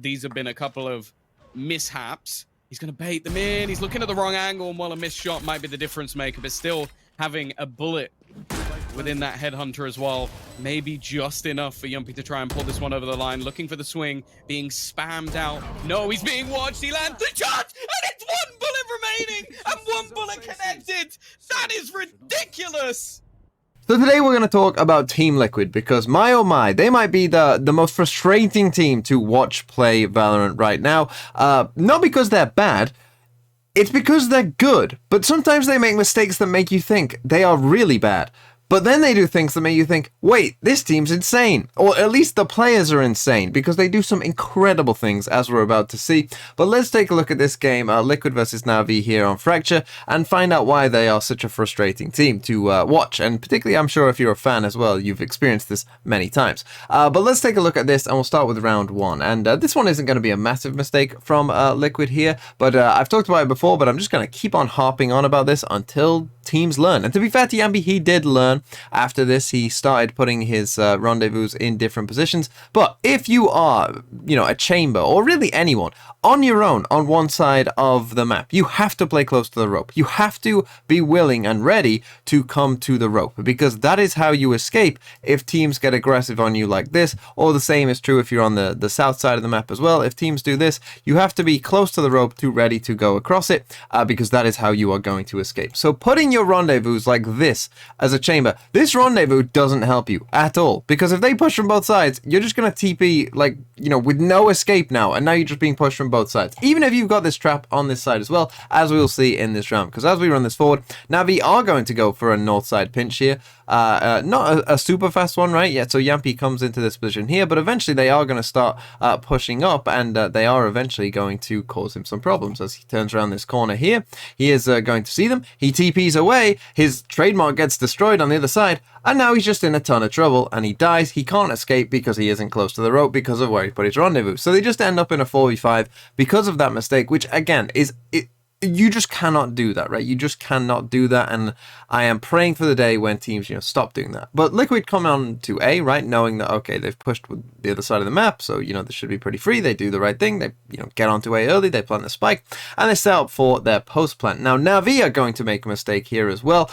these have been a couple of mishaps. He's going to bait them in. He's looking at the wrong angle, and while a missed shot might be the difference maker, but still having a bullet within that headhunter as well, maybe just enough for Yumpy to try and pull this one over the line. Looking for the swing, being spammed out. No, he's being watched. He lands the shot, and it's one bullet remaining, and one bullet connected. That is ridiculous. So today we're going to talk about Team Liquid, because my oh my, they might be the most frustrating team to watch play Valorant right now. Not because they're bad, it's because they're good. But sometimes they make mistakes that make you think they are really bad. But then they do things that make you think, wait, this team's insane. Or at least the players are insane, because they do some incredible things, as we're about to see. But let's take a look at this game, Liquid versus Navi here on Fracture, and find out why they are such a frustrating team to watch. And particularly, I'm sure if you're a fan as well, you've experienced this many times. But let's take a look at this, and we'll start with round one. And this one isn't going to be a massive mistake from Liquid here, but I've talked about it before, but I'm just going to keep on harping on about this until teams learn. And to be fair to Yambi, he did learn. After this, he started putting his rendezvous in different positions. But if you are, a chamber, or really anyone, on your own on one side of the map, you have to play close to the rope. You have to be willing and ready to come to the rope, because that is how you escape if teams get aggressive on you like this. Or the same is true if you're on the south side of the map as well. If teams do this, you have to be close to the rope to ready to go across it, because that is how you are going to escape. So putting your rendezvous like this as a chamber, this rendezvous doesn't help you at all, because if they push from both sides, you're just going to TP with no escape now, and now you're just being pushed from both sides, even if you've got this trap on this side as well, as we will see in this round. Because as we run this forward, Navi are going to go for a north side pinch here. Not a super fast one right yet, so Yampy comes into this position here, but eventually they are going to start pushing up, and they are eventually going to cause him some problems as he turns around this corner here. He is going to see them. He TPs away, his trademark gets destroyed on the other side, and now he's just in a ton of trouble, and he dies. He can't escape because he isn't close to the rope because of where he put his rendezvous. So they just end up in a 4v5 because of that mistake, which again is you just cannot do that, right? You just cannot do that, and I am praying for the day when teams, stop doing that. But Liquid come on to A, right, knowing that, okay, they've pushed with the other side of the map, so, this should be pretty free. They do the right thing. They, get onto A early, they plant the spike, and they set up for their post plant. Now, Navi are going to make a mistake here as well,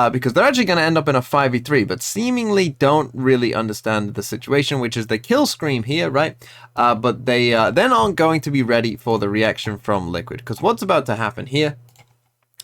because they're actually going to end up in a 5v3, but seemingly don't really understand the situation, which is they kill Scream here, right? But they then aren't going to be ready for the reaction from Liquid, because what's about to happen here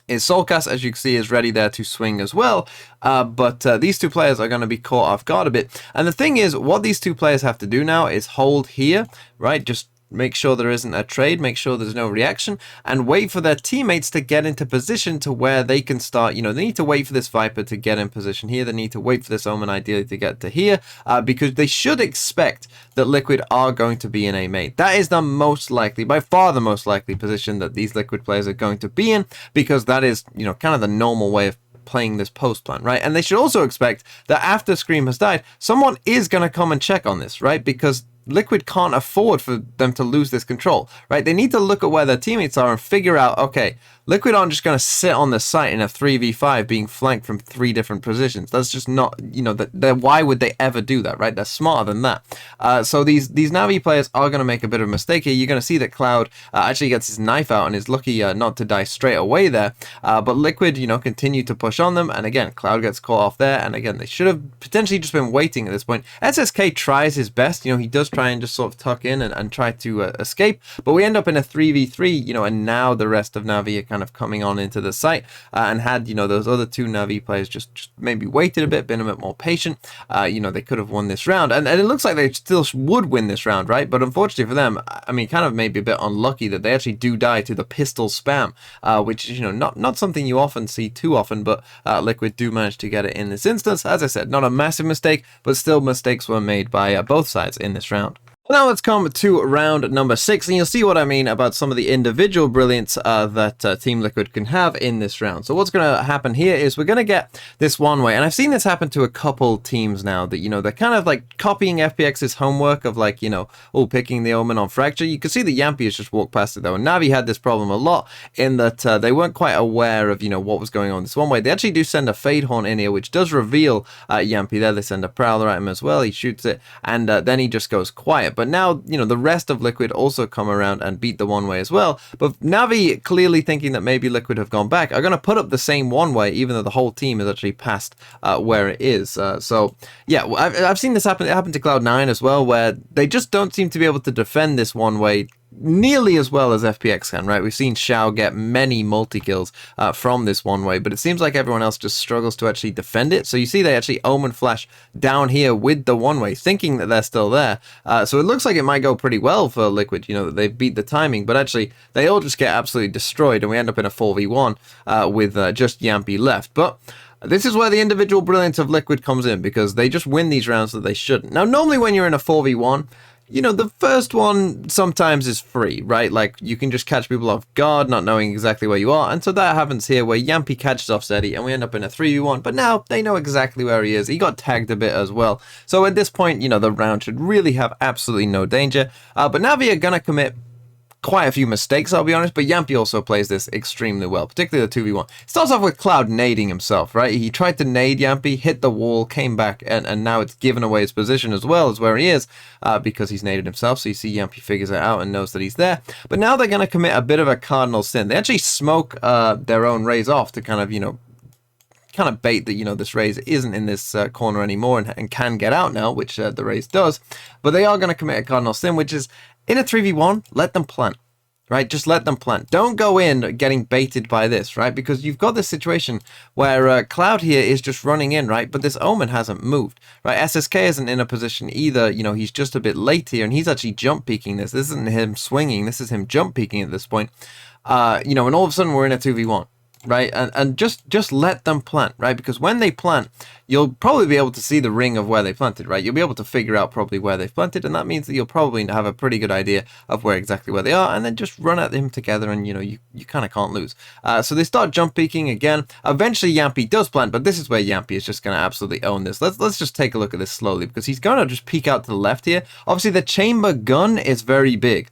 is Soulcast, as you can see, is ready there to swing as well, but these two players are going to be caught off guard a bit. And the thing is, what these two players have to do now is hold here, right? Just make sure there isn't a trade, make sure there's no reaction, and wait for their teammates to get into position to where they can start, they need to wait for this Viper to get in position here, they need to wait for this Omen ideally to get to here, because they should expect that Liquid are going to be in a mate. That is the most likely, by far the most likely position that these Liquid players are going to be in, because that is, kind of the normal way of playing this post plan, right? And they should also expect that after Scream has died, someone is going to come and check on this, right? Because Liquid can't afford for them to lose this control, right? They need to look at where their teammates are and figure out, okay, Liquid aren't just going to sit on the site in a 3v5 being flanked from 3 different positions. That's just not, why would they ever do that, right? They're smarter than that. So these Navi players are going to make a bit of a mistake here. You're going to see that Cloud actually gets his knife out and is lucky not to die straight away there. But Liquid, continue to push on them. And again, Cloud gets caught off there. And again, they should have potentially just been waiting at this point. SSK tries his best. He does try and just sort of tuck in and try to escape. But we end up in a 3v3, and now the rest of Navi are kind of coming on into the site, and had those other two Navi players just maybe waited a bit, been a bit more patient, they could have won this round, and it looks like they still would win this round, right? But unfortunately for them, I mean, kind of maybe a bit unlucky that they actually do die to the pistol spam, which is not something you often see too often, but Liquid do manage to get it in this instance. As I said, not a massive mistake, but still mistakes were made by both sides in this round. Now let's come to round number 6, and you'll see what I mean about some of the individual brilliance that Team Liquid can have in this round. So what's going to happen here is we're going to get this one way, and I've seen this happen to a couple teams now that, they're kind of like copying FPX's homework of like, picking the Omen on Fracture. You can see that Yampy has just walked past it though, and Navi had this problem a lot in that they weren't quite aware of, what was going on this one way. They actually do send a Fade Horn in here, which does reveal Yampy there. They send a Prowler at him as well. He shoots it, and then he just goes quiet. but now, you know, the rest of Liquid also come around and beat the one-way as well. But Navi, clearly thinking that maybe Liquid have gone back, are going to put up the same one-way, even though the whole team is actually past where it is. So, yeah, I've seen this happen. It happened to Cloud9 as well, where they just don't seem to be able to defend this one-way nearly as well as FPX can, right? We've seen Xiao get many multi-kills from this one-way, but it seems like everyone else just struggles to actually defend it. So you see they actually Omen flash down here with the one-way, thinking that they're still there. So it looks like it might go pretty well for Liquid, you know, that they beat the timing, but actually they all just get absolutely destroyed, and we end up in a 4v1 with just Yampi left. But this is where the individual brilliance of Liquid comes in, because they just win these rounds that they shouldn't. Now, normally when you're in a 4v1, you know, the first one sometimes is free, right? Like, you can just catch people off guard, not knowing exactly where you are. And so that happens here, where Yampi catches off Zeddy, and we end up in a 3v1. But now they know exactly where he is. He got tagged a bit as well. So at this point, you know, the round should really have absolutely no danger. But Navi are going to commit quite a few mistakes, I'll be honest, but Yampi also plays this extremely well, particularly the 2v1. Starts off with Cloud nading himself, right? He tried to nade Yampi, hit the wall, came back, and now it's given away his position as well as where he is, because he's naded himself. So you see Yampi figures it out and knows that he's there. But now they're going to commit a bit of a cardinal sin. They actually smoke their own raise off to kind of, you know, bait that, you know, this Raze isn't in this corner anymore and can get out now, which the Raze does. But they are going to commit a cardinal sin, which is, in a 3v1, let them plant, right? Just let them plant. Don't go in getting baited by this, right? Because you've got this situation where Cloud here is just running in, right? But this Omen hasn't moved, right? SSK isn't in a position either. You know, he's just a bit late here, and he's actually jump peeking this. This isn't him swinging. This is him jump peeking at this point. You know, and all of a sudden we're in a 2v1. Right, and just let them plant, right? Because when they plant, you'll probably be able to see the ring of where they planted, right? You'll be able to figure out probably where they've planted, and that means that you'll probably have a pretty good idea of where exactly where they are, and then just run at them together, and you know, you kind of can't lose. So they start jump peeking again. Eventually Yampi does plant, but this is where Yampi is just going to absolutely own this. Let's just take a look at this slowly, because he's going to just peek out to the left here. Obviously the chamber gun is very big,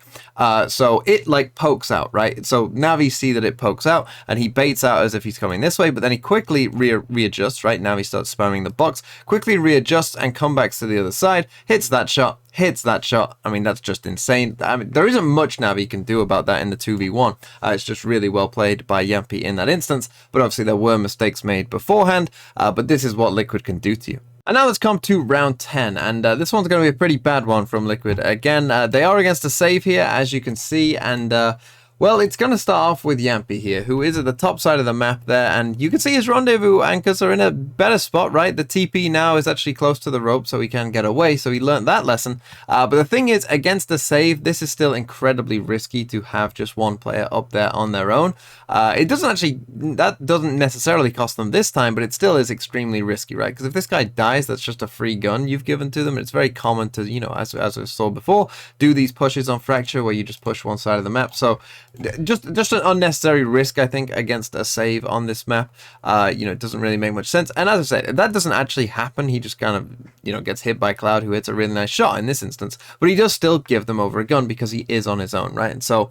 so it like pokes out, right? So Navi see that it pokes out, and he baits out as if he's coming this way, but then he quickly readjusts, right? Now he starts spamming the box, quickly readjusts and comes back to the other side, hits that shot. I mean, that's just insane. I mean, there isn't much Navi can do about that in the 2v1. It's just really well played by Yampi in that instance, but obviously there were mistakes made beforehand, but this is what Liquid can do to you. And now let's come to round 10, and this one's going to be a pretty bad one from Liquid. Again, they are against a save here, as you can see, and well, it's going to start off with Yampi here, who is at the top side of the map there, and you can see his rendezvous anchors are in a better spot, right? The TP now is actually close to the rope, so he can get away, so he learned that lesson. But the thing is, against the save, this is still incredibly risky to have just one player up there on their own. That doesn't necessarily cost them this time, but it still is extremely risky, right? Because if this guy dies, that's just a free gun you've given to them. It's very common to, you know, as I saw before, do these pushes on Fracture where you just push one side of the map. So just an unnecessary risk, I think, against a save on this map. You know, it doesn't really make much sense. And as I said, that doesn't actually happen. He just kind of, you know, gets hit by Cloud, who hits a really nice shot in this instance. But he does still give them over a gun because he is on his own, right? And so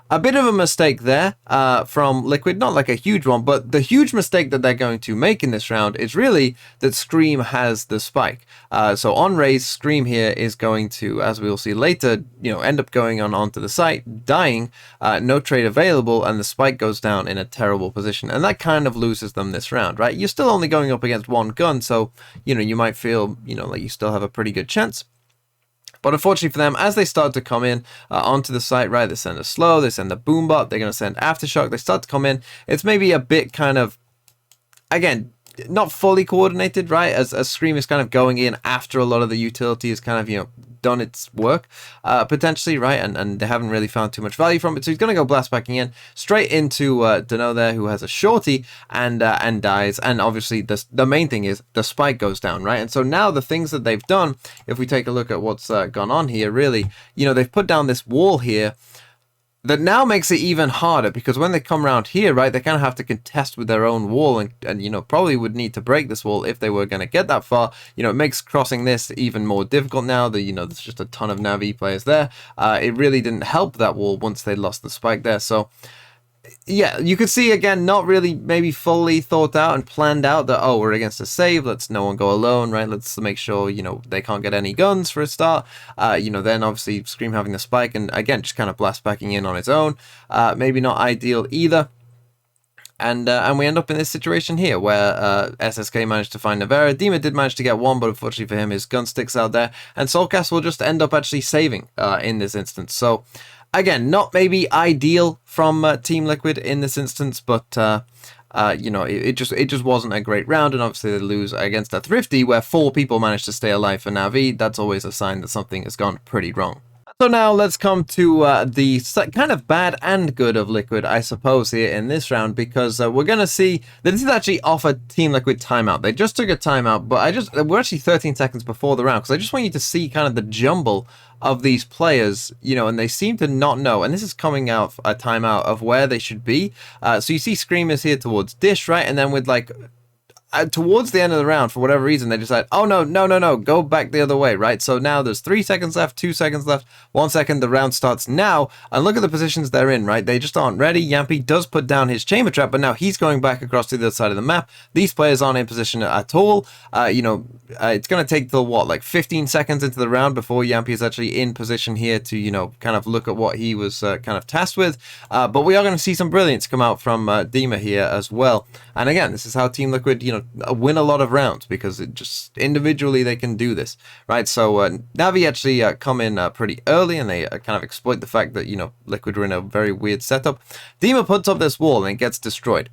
a bit of a mistake there from Liquid, not like a huge one, but the huge mistake that they're going to make in this round is really that Scream has the spike. So on Raze, Scream here is going to, as we will see later, you know, end up going onto the site, dying, no trade available, and the spike goes down in a terrible position. And that kind of loses them this round, right? You're still only going up against one gun, so, you know, you might feel, you know, like you still have a pretty good chance. But unfortunately for them, as they start to come in onto the site, right, they send a slow, they send a boom bot, they're going to send aftershock, they start to come in. It's maybe a bit kind of, again, not fully coordinated, right, as Scream is kind of going in after a lot of the utility is kind of, you know, done its work, potentially, right, and they haven't really found too much value from it, so he's going to go blast backing in, straight into Dano there, who has a shorty, and dies, and obviously the main thing is the spike goes down, right, and so now the things that they've done, if we take a look at what's gone on here, really, you know, they've put down this wall here, that now makes it even harder, because when they come around here, right, they kind of have to contest with their own wall, and you know, probably would need to break this wall if they were going to get that far. You know, it makes crossing this even more difficult now that, you know, there's just a ton of Navi players there. It really didn't help that wall once they lost the spike there, so yeah, you could see again, not really maybe fully thought out and planned out that, oh, we're against a save, let's no one go alone, right? Let's make sure, you know, they can't get any guns for a start. You know, then obviously Scream having the spike and again, just kind of blast backing in on its own. Maybe not ideal either. And we end up in this situation here where SSK managed to find Navera. Dima did manage to get one, but unfortunately for him, his gun sticks out there. And Soulcast will just end up actually saving in this instance. So, again, not maybe ideal from Team Liquid in this instance, but you know, it just wasn't a great round, and obviously they lose against a Thrifty where 4 people managed to stay alive for Navi. That's always a sign that something has gone pretty wrong. So now let's come to the kind of bad and good of Liquid, I suppose, here in this round, because we're going to see that this is actually off a Team Liquid timeout. They just took a timeout, but we're actually 13 seconds before the round, because I just want you to see kind of the jumble of these players, you know, and they seem to not know, and this is coming out a timeout of where they should be. So you see Screamers here towards Dish, right, and then with like towards the end of the round, for whatever reason, they decide, oh no, go back the other way, right? So now there's 3 seconds left, 2 seconds left, 1 second, the round starts now, and look at the positions they're in, right? They just aren't ready. Yampy does put down his chamber trap, but now he's going back across to the other side of the map. These players aren't in position at all. You know, it's going to take the, what, like 15 seconds into the round before Yampy is actually in position here to, you know, kind of look at what he was kind of tasked with. But we are going to see some brilliance come out from Dima here as well. And again, this is how Team Liquid, you know, win a lot of rounds, because it just individually they can do this, right? So Navi actually come in pretty early, and they kind of exploit the fact that, you know, Liquid were in a very weird setup. Dima puts up this wall and it gets destroyed.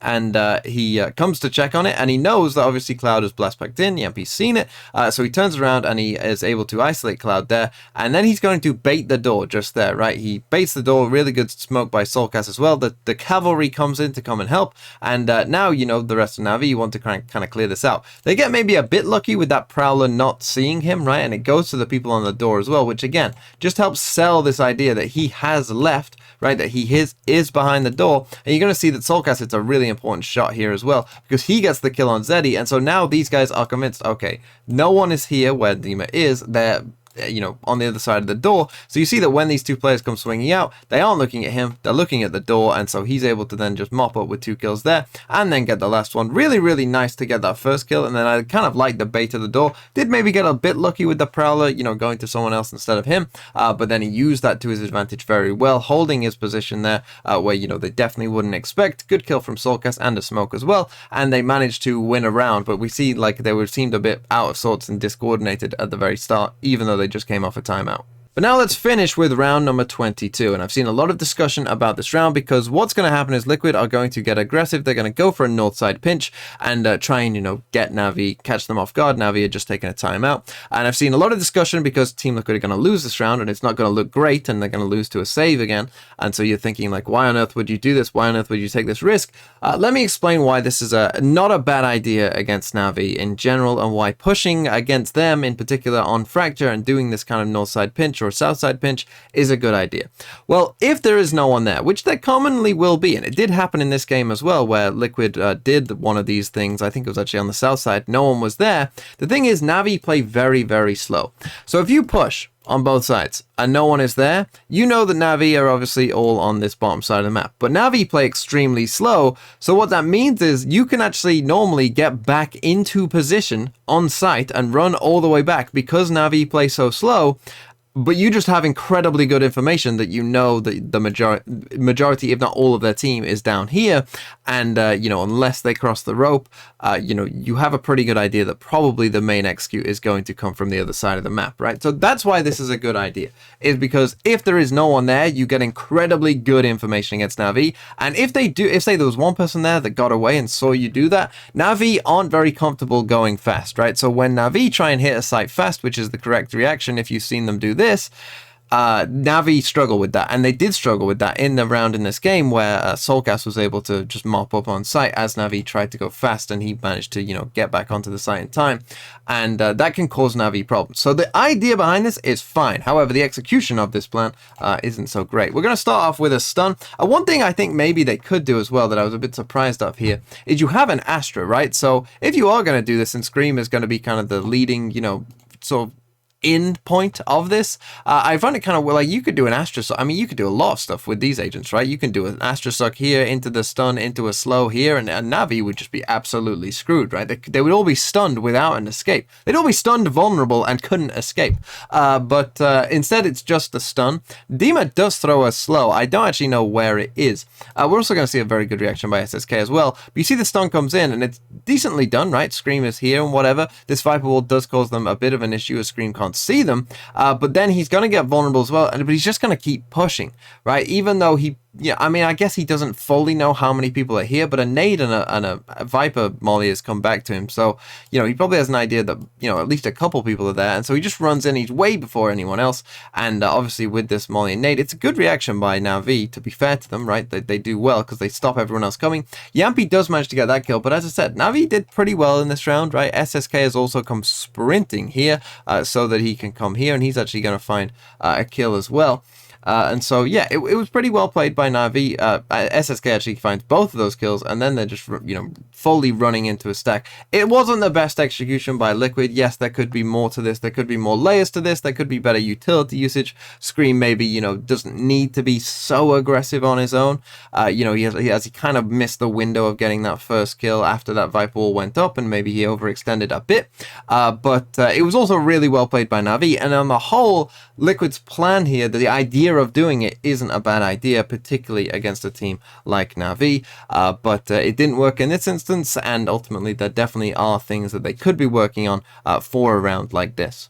And he comes to check on it, and he knows that obviously Cloud has blast packed in. Yampy's seen it, so he turns around and he is able to isolate Cloud there, and then he's going to bait the door just there, right? He baits the door, really good smoke by Soulcast as well. The cavalry comes in to come and help, and now, you know, the rest of Navi, you want to kind of clear this out. They get maybe a bit lucky with that Prowler not seeing him, right? And it goes to the people on the door as well, which again, just helps sell this idea that he has left, right? That he is behind the door, and you're going to see that Soulcast, it's a really important shot here as well, because he gets the kill on Zeddy, and so now these guys are convinced, okay, no one is here where Dima is. They're, you know, on the other side of the door. So you see that when these two players come swinging out, they aren't looking at him, they're looking at the door, and so he's able to then just mop up with 2 kills there, and then get the last one. Really, really nice to get that first kill, and then I kind of like the bait of the door. Did maybe get a bit lucky with the Prowler, you know, going to someone else instead of him, but then he used that to his advantage very well, holding his position there, where, you know, they definitely wouldn't expect. Good kill from Soulcast and a smoke as well, and they managed to win a round, but we see like they seemed a bit out of sorts and discoordinated at the very start, even though they just came off a timeout. But now let's finish with round number 22, and I've seen a lot of discussion about this round, because what's going to happen is Liquid are going to get aggressive. They're going to go for a north side pinch and try and, you know, get Navi, catch them off guard. Navi had just taken a timeout, and I've seen a lot of discussion because Team Liquid are going to lose this round, and it's not going to look great, and they're going to lose to a save again. And so you're thinking, like, why on earth would you do this? Why on earth would you take this risk? Let me explain why this is not a bad idea against Navi in general, and why pushing against them in particular on Fracture and doing this kind of north side pinch or south side pinch is a good idea. Well, if there is no one there, which there commonly will be, and it did happen in this game as well, where Liquid did one of these things, I think it was actually on the south side, no one was there. The thing is, Navi play very, very slow. So if you push on both sides and no one is there, you know that Navi are obviously all on this bottom side of the map. But Navi play extremely slow, so what that means is you can actually normally get back into position on site and run all the way back, because Navi play so slow. But you just have incredibly good information that you know that the majority, if not all of their team is down here. And, you know, unless they cross the rope, you know, you have a pretty good idea that probably the main execute is going to come from the other side of the map, right? So that's why this is a good idea, is because if there is no one there, you get incredibly good information against Navi. And if they do, if say there was one person there that got away and saw you do that, Navi aren't very comfortable going fast, right? So when Navi try and hit a site fast, which is the correct reaction if you've seen them do this, Navi struggle with that, and they did struggle with that in the round in this game where Soulcast was able to just mop up on site as Navi tried to go fast, and he managed to, you know, get back onto the site in time, and that can cause Navi problems. So the idea behind this is fine. However, the execution of this plan isn't so great. We're going to start off with a stun. One thing I think maybe they could do as well that I was a bit surprised of here is you have an Astra, right? So if you are going to do this, and Scream is going to be kind of the leading, you know, sort of end point of this. I find it kind of like you could do an Astrosuck. I mean, you could do a lot of stuff with these agents, right? You can do an Astrosuck here, into the stun, into a slow here, and Navi would just be absolutely screwed, right? They would all be stunned without an escape. They'd all be stunned, vulnerable, and couldn't escape. But instead, it's just the stun. Dima does throw a slow. I don't actually know where it is. We're also going to see a very good reaction by SSK as well. But you see the stun comes in, and it's decently done, right? Scream is here and whatever. This Viper Wall does cause them a bit of an issue as Scream can't see them, but then he's going to get vulnerable as well, but he's just going to keep pushing, right? Even though I mean, I guess he doesn't fully know how many people are here, but a nade and a Viper Molly has come back to him, so, he probably has an idea that, at least a couple people are there, and so he just runs in, he's way before anyone else, and obviously with this Molly and nade, it's a good reaction by Navi, to be fair to them, right? They do well, because they stop everyone else coming. Yampi does manage to get that kill, but as I said, Navi did pretty well in this round, right? SSK has also come sprinting here, so that he can come here, and he's actually going to find a kill as well. And so, yeah, it was pretty well played by Navi. SSK actually finds both of those kills, and then they're just, fully running into a stack. It wasn't the best execution by Liquid. Yes, there could be more to this. There could be more layers to this. There could be better utility usage. Scream maybe, doesn't need to be so aggressive on his own. He kind of missed the window of getting that first kill after that Viper Wall went up, and maybe he overextended a bit. But it was also really well played by Navi, and on the whole, Liquid's plan here, the idea of doing it isn't a bad idea, particularly against a team like Navi, but it didn't work in this instance, and ultimately there definitely are things that they could be working on for a round like this.